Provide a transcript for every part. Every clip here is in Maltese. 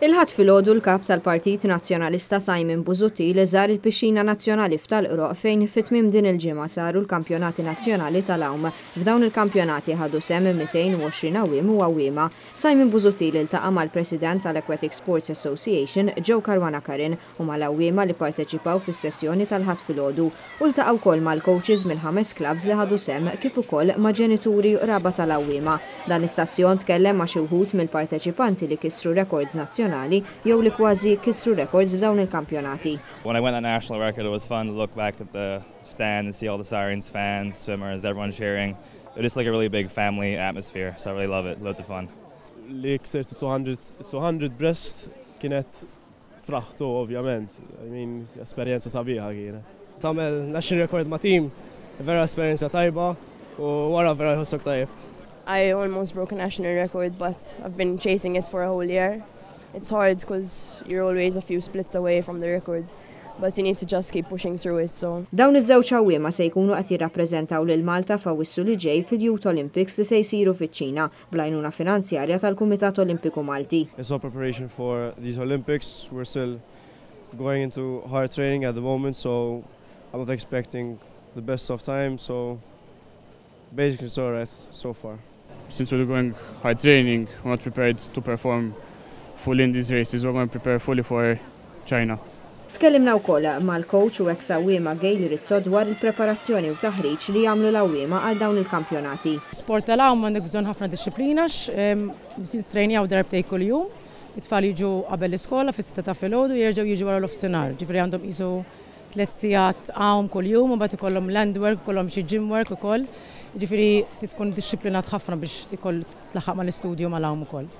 Il-ħadd filgħodu l-kap tal-Partit Nazzjonalista Simon Busuttil li żar il-Pixxina Nazzjonali f'Talqroq fejn fit-tmiem din il-ġimgħa saru l-Kampjonati Nazzjonali tal-Awm. F'dawn il-kampjonati ħadu sehem 220 għawiem u għawiema. Simon Busuttil iltaqa' mal-President tal-Aquatic Sports Association Joe Karwanakarin u mal-għawwiema li parteċipaw fis-sessjoni tal-ħadd filgħodu u ltaqa' wkoll mal-coaches mill-5 clubs li ħadu sehem kif ukoll ma' ġenituri raba tal-għawwiema. Dan l-istazzjon tkellem ma' xi wħud mill-parteċipanti li kissru records nazzjonali jew li kważi kissru records f'dawn il-kampjonati. When I went on national record, it was fun to look back at the stand and see all the Sirens fans, swimmers, everyone cheering. It was just like a really big family atmosphere, so I really love it. Loads of fun. Li ksirt 200 breast kienet fraħtu ovvjament. I mean, esperjenza sabiħa kienet. Tamel national record ma' team, vera esperjenza tajba u wara vera jħossok tajb. I almost broke a national record, but I've been chasing it for a whole year. It's hard because you're always a few splits away from the record, but you need to just keep pushing through it. So. Dawn iż-żewġ għawwiema se jkunu qed jirrappreżentaw lil Malta f'Awwissu li ġej fil-Youth Olympics li se jsiru fiċ-Ċina bl-għajnuna finanzjarja tal-Kumitat Olimpiku Malti. It's all preparation for these Olympics. We're still going into hard training at the moment, so I'm not expecting the best of time. So basically it's all right so far. Since we're going hard training, we're not prepared to perform fully in these races. We're going to prepare fully for China. Tkellimna wkoll mal-coach u ex-għawwiema Gail Rizzo dwar il-preparazzjoni u taħriġ li jagħmlu l-għawwiema għal dawn il-kampjonati. Sport tal-għawm għandek bżonn ħafna disciplina trejnjaw darbtej kuljum. It-tfal jiġu qabel l-iskola fis-6 ta' filgħodu jerġgħu jiġu wara l-ofsinhar. Ġifieri għandhom qisu 3 sigħat għawm kuljum u mbagħad ikollhom land work, ikollhom xi gym work ukoll. Ġifieri tkun dixxiplinat ħafna biex ikoll tlaħħaq mal-istudju mal-għawm ukoll.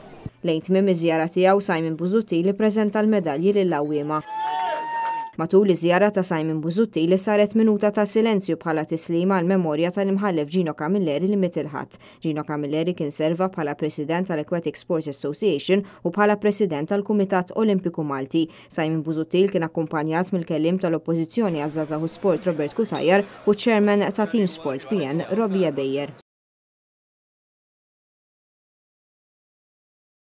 Lejn tmiem iż-żjara tiegħu Simon Busuttil ippreżenta l-medalji lill-għawwiema. Matul iż-żjara ta' Simon Busuttil li saret minuta ta' silenzju bħala tislima għal memorja tal-imħallef Gino Camilleri li miet il-ħadd. Gino Camilleri kien serva bħala President tal-Aquatic Sports Association u bħala President tal-Kumitat Olimpiku Malti. Simon Busuttil kien akkumpanjat mill-kelliem tal-Oppożizzjoni għaż-żagħżugħ sport Robert Kutajjar u Chairman ta' Team Sport PN Robbie Ebejer.